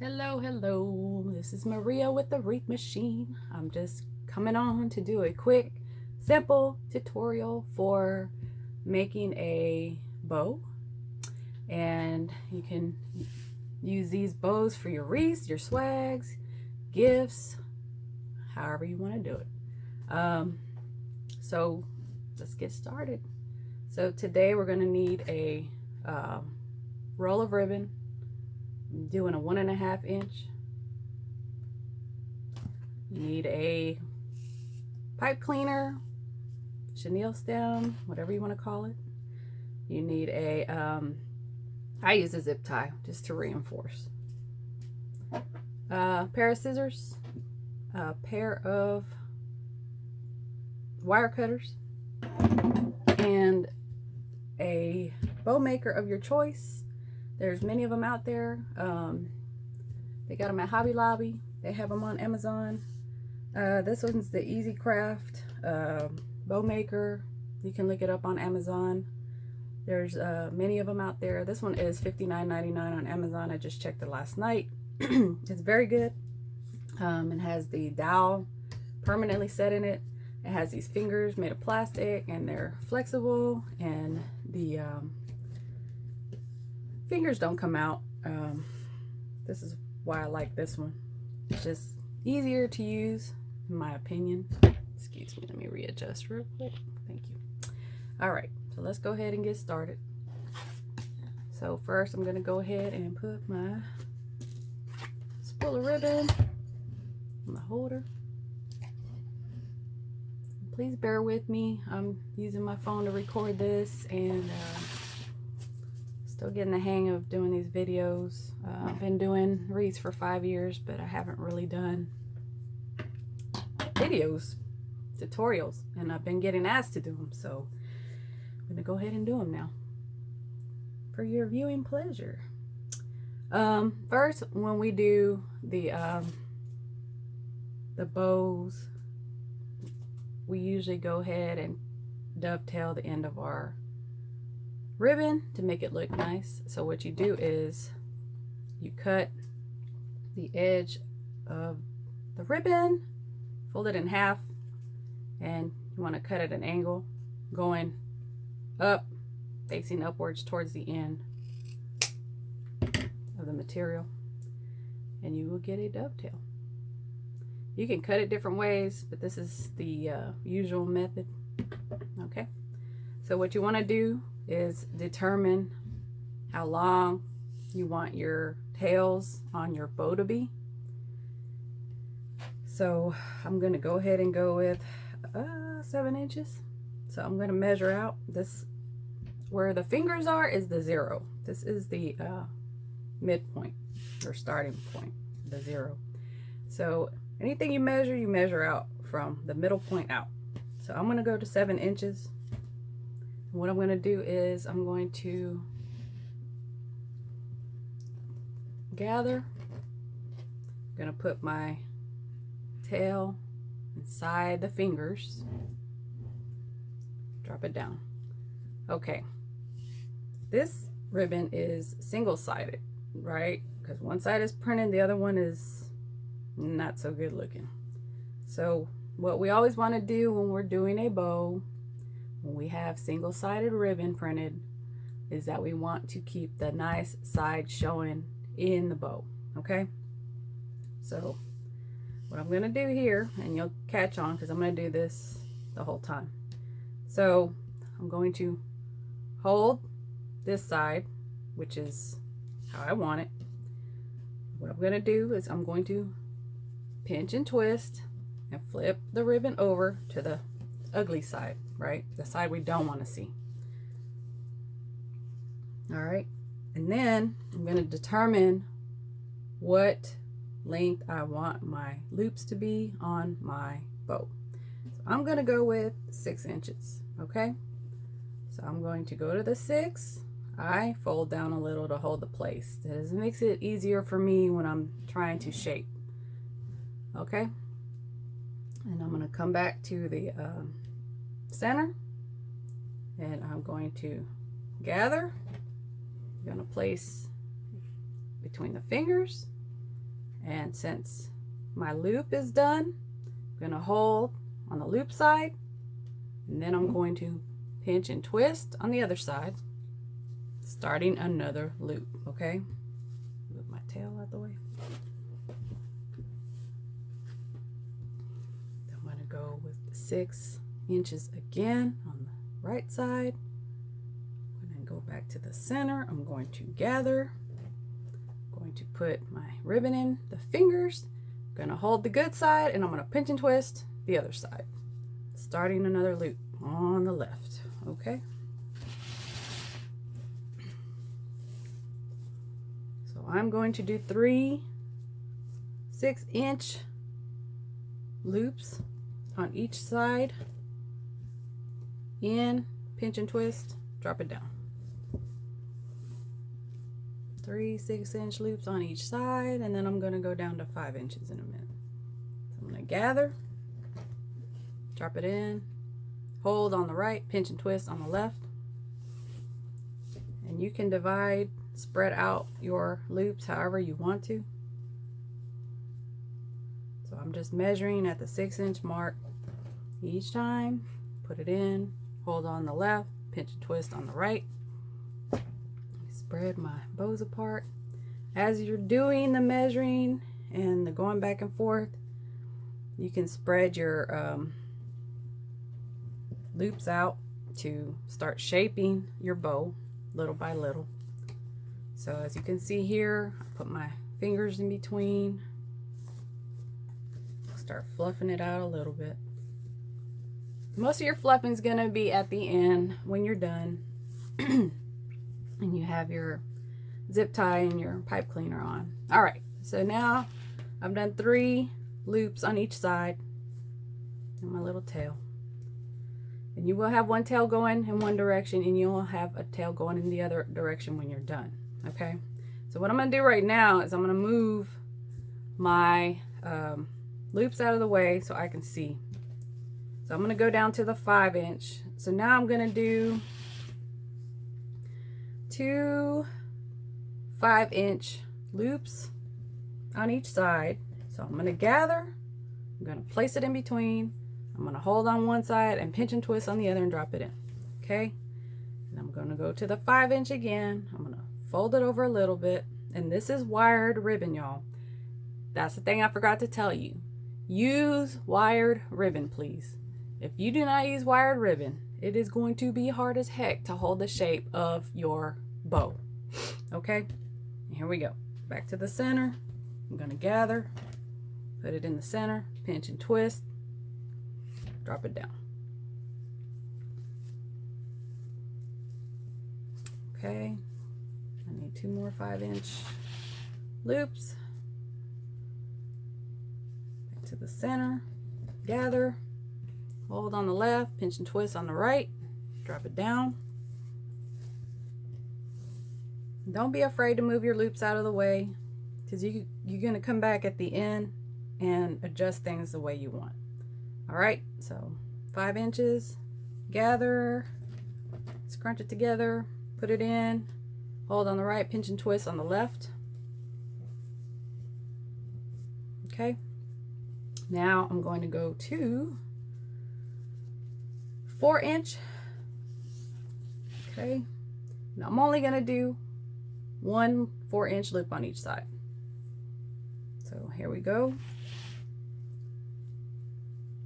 Hello, hello. This is Maria with the Wreath Meshine. I'm just coming on to do a quick, simple tutorial for making a bow. And you can use these bows for your wreaths, your swags, gifts, however you want to do it. So let's get started. So today we're going to need a roll of ribbon. I'm doing a 1.5 inch. You need a pipe cleaner, chenille stem, whatever you want to call it. You need a, I use a zip tie just to reinforce. A pair of scissors, a pair of wire cutters, and a bow maker of your choice. There's many of them out there. They got them at Hobby Lobby. They have them on Amazon. This one's the Easy Craft bow maker. You can look it up on Amazon. There's many of them out there. This one is $59.99 on Amazon. I just checked it last night. It's very good. It has the dowel permanently set in it. It has these fingers made of plastic, and they're flexible, and the fingers don't come out. This is why I like this one. It's just easier to use, in my opinion. Excuse me, let me readjust real quick. Thank you. All right, so let's go ahead and get started. So first I'm going to go ahead and put my spool of ribbon on the holder. Please bear with me. I'm using my phone to record this, and still getting the hang of doing these videos. I've been doing wreaths for 5 years, but I haven't really done videos, tutorials, and I've been getting asked to do them, so I'm gonna go ahead and do them now for your viewing pleasure. First, when we do the bows, we usually go ahead and dovetail the end of our ribbon to make it look nice. So what you do is you cut the edge of the ribbon, fold it in half, and you want to cut at an angle going up, facing upwards towards the end of the material, and you will get a dovetail. You can cut it different ways, but this is the usual method. Okay, so what you want to do is determine how long you want your tails on your bow to be. So I'm going to go ahead and go with 7 inches. So I'm going to measure out this. Where the fingers are is the 0. This is the midpoint or starting point, the 0. So anything you measure out from the middle point out. So I'm going to go to 7 inches. What I'm going to do is I'm going to gather. I'm going to put my tail inside the fingers. Drop it down. Okay. This ribbon is single-sided, right? Because one side is printed, the other one is not so good looking. So what we always want to do when we're doing a bow, when we have single-sided ribbon printed, is that we want to keep the nice side showing in the bow. Okay, so what I'm going to do here, and you'll catch on because I'm going to do this the whole time. So I'm going to hold this side, which is how I want it. What I'm going to do is I'm going to pinch and twist and flip the ribbon over to the ugly side, right? The side we don't want to see. All right, and then I'm going to determine what length I want my loops to be on my bow. So I'm going to go with 6 inches. Okay, so I'm going to go to the 6. I fold down a little to hold the place. This makes it easier for me when I'm trying to shape. Okay, and I'm going to come back to the center, and I'm going to gather. I'm going to place between the fingers, And since my loop is done, I'm going to hold on the loop side, and then I'm going to pinch and twist on the other side, starting another loop. Okay, move my tail out the way. I'm going to go with 6 inches again on the right side. I'm going to go back to the center. I'm going to gather. I'm going to put my ribbon in the fingers. I'm going to hold the good side, and I'm going to pinch and twist the other side, starting another loop on the left. Okay, so I'm going to do 3 6-inch loops on each side. In, pinch and twist, drop it down. 3 6-inch loops on each side, and then I'm going to go down to 5 inches in a minute. So I'm going to gather, drop it in, hold on the right, pinch and twist on the left. And you can divide, spread out your loops however you want to. So I'm just measuring at the 6-inch mark each time. Put it in, hold on the left, pinch and twist on the right. Spread my bows apart. As you're doing the measuring and the going back and forth, you can spread your loops out to start shaping your bow little by little. So as you can see here, I put my fingers in between, start fluffing it out a little bit. Most of your fluffing is going to be at the end when you're done and you have your zip tie and your pipe cleaner on. All right, so now I've done 3 loops on each side and my little tail. And you will have one tail going in one direction, and you'll have a tail going in the other direction when you're done. Okay, so what I'm going to do right now is I'm going to move my loops out of the way so I can see. So I'm going to go down to the 5-inch. So now I'm going to do 2 5-inch loops on each side. So I'm going to gather, I'm going to place it in between, I'm going to hold on one side and pinch and twist on the other and drop it in. Okay, and I'm going to go to the 5-inch again. I'm going to fold it over a little bit, and this is wired ribbon, y'all. That's the thing I forgot to tell you. Use wired ribbon, please. If you do not use wired ribbon, it is going to be hard as heck to hold the shape of your bow. Okay, here we go. Back to the center. I'm going to gather, put it in the center, pinch and twist, drop it down. Okay, I need 2 more 5-inch loops. Back to the center, gather, hold on the left, pinch and twist on the right, drop it down. Don't be afraid to move your loops out of the way, because you're going to come back at the end and adjust things the way you want. All right, so 5 inches, gather, scrunch it together, put it in, hold on the right, pinch and twist on the left. Okay, now I'm going to go to 4-inch. Okay, now I'm only going to do 1 4-inch loop on each side. So here we go.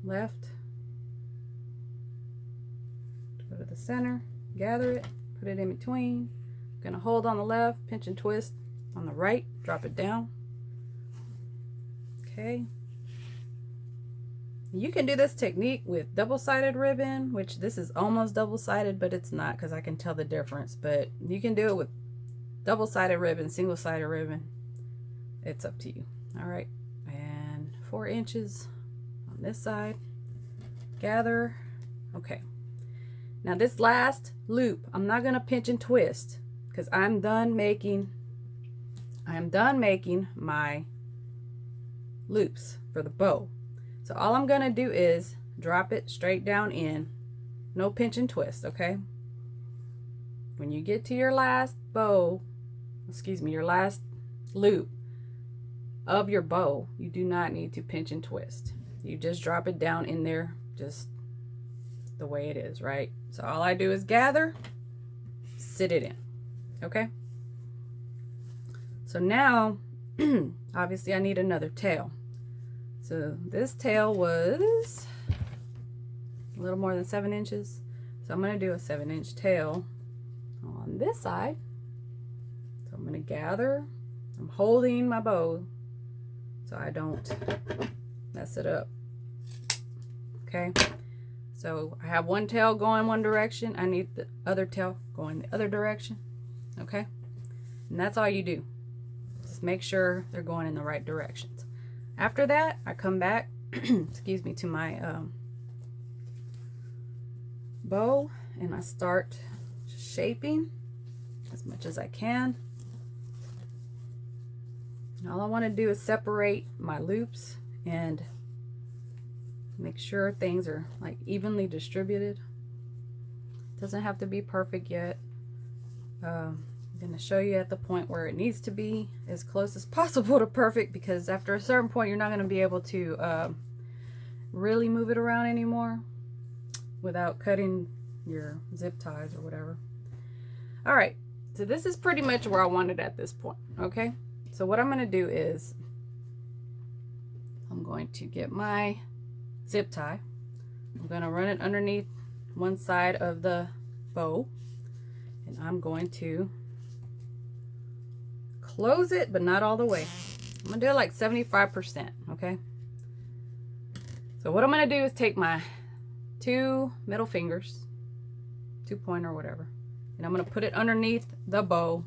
Left, go to the center, gather it, put it in between. I'm gonna hold on the left, pinch and twist on the right, drop it down. Okay. You can do this technique with double-sided ribbon, which this is almost double-sided, but it's not because I can tell the difference. But you can do it with double-sided ribbon, single-sided ribbon. It's up to you. All right, and 4 inches on this side, gather. Okay, now this last loop I'm not going to pinch and twist because I am done making my loops for the bow. So all I'm going to do is drop it straight down in, no pinch and twist. Okay, when you get to your last bow, excuse me, your last loop, of your bow, you do not need to pinch and twist. You just drop it down in there just the way it is, right? So all I do is gather, sit it in, okay? So now, obviously I need another tail. So this tail was a little more than 7 inches. So I'm gonna do a 7-inch tail on this side. So I'm gonna gather, I'm holding my bow so I don't mess it up, okay? So I have one tail going one direction. I need the other tail going the other direction, okay? And that's all you do. Just make sure they're going in the right directions. After that, I come back, excuse me, to my bow, and I start shaping as much as I can. And all I want to do is separate my loops and make sure things are like evenly distributed. Doesn't have to be perfect yet. I'm going to show you at the point where it needs to be as close as possible to perfect, because after a certain point you're not going to be able to really move it around anymore without cutting your zip ties or whatever. All right, so this is pretty much where I want it at this point, okay? So what I'm going to do is I'm going to get my zip tie. I'm going to run it underneath one side of the bow, and I'm going to close it, but not all the way. I'm going to do it like 75%, okay? So what I'm going to do is take my 2 middle fingers, 2-pointer or whatever, and I'm going to put it underneath the bow.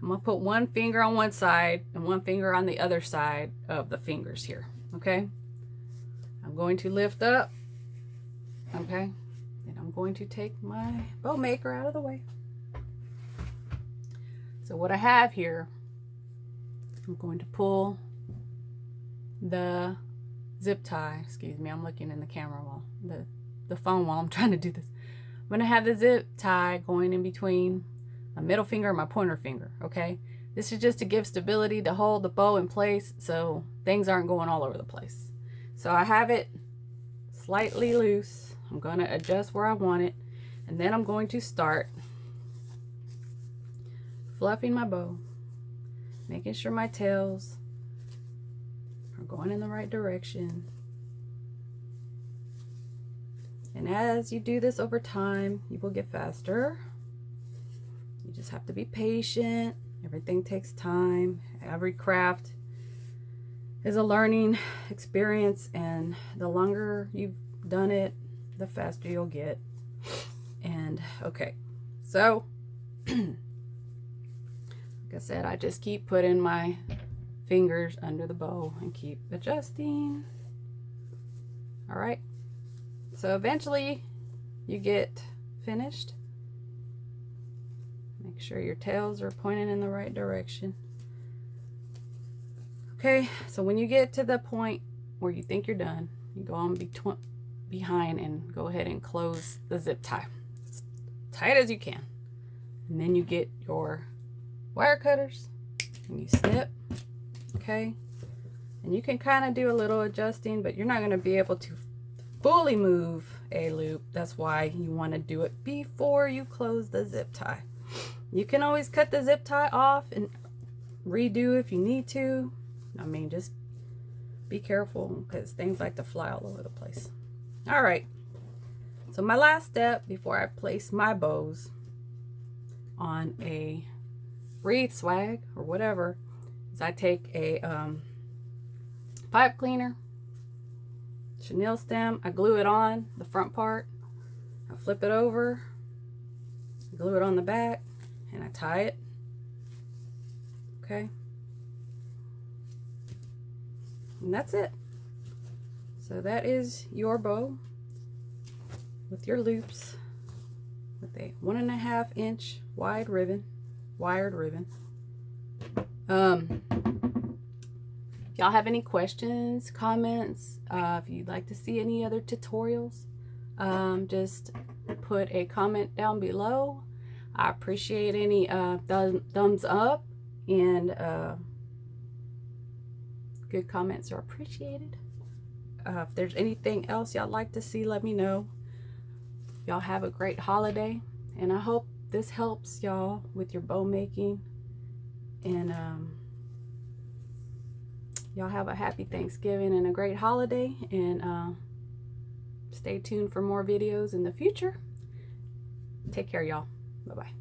I'm going to put one finger on one side and one finger on the other side of the fingers here, okay? I'm going to lift up, okay? And I'm going to take my bow maker out of the way. So what I have here, I'm going to pull the zip tie, excuse me, I'm looking in the camera while the phone while I'm trying to do this. I'm going to have the zip tie going in between my middle finger and my pointer finger, okay? This is just to give stability to hold the bow in place so things aren't going all over the place. So I have it slightly loose. I'm going to adjust where I want it, and then I'm going to start fluffing my bow, making sure my tails are going in the right direction. And as you do this over time, you will get faster. You just have to be patient. Everything takes time. Every craft is a learning experience, and the longer you've done it, the faster you'll get. And okay, so like I said, I just keep putting my fingers under the bow and keep adjusting. All right, so eventually you get finished. Make sure your tails are pointing in the right direction. Okay, so when you get to the point where you think you're done, you go on behind and go ahead and close the zip tie as tight as you can. And then you get your wire cutters and you snip, okay? And you can kind of do a little adjusting, but you're not going to be able to fully move a loop. That's why you want to do it before you close the zip tie. You can always cut the zip tie off and redo if you need to. I mean, just be careful because things like to fly all over the place. All right, so my last step before I place my bows on a wreath swag or whatever is I take a pipe cleaner, chenille stem, I glue it on the front part, I flip it over, glue it on the back, and I tie it, okay? And that's it. So that is your bow with your loops with a 1.5 inch wide ribbon, wired ribbon. If y'all have any questions, comments, if you'd like to see any other tutorials, just put a comment down below. I appreciate any thumbs up and Good comments are appreciated. If there's anything else y'all like to see, let me know. Y'all have a great holiday, and I hope this helps y'all with your bow making. And y'all have a happy Thanksgiving and a great holiday, and stay tuned for more videos in the future. Take care, y'all. Bye-bye.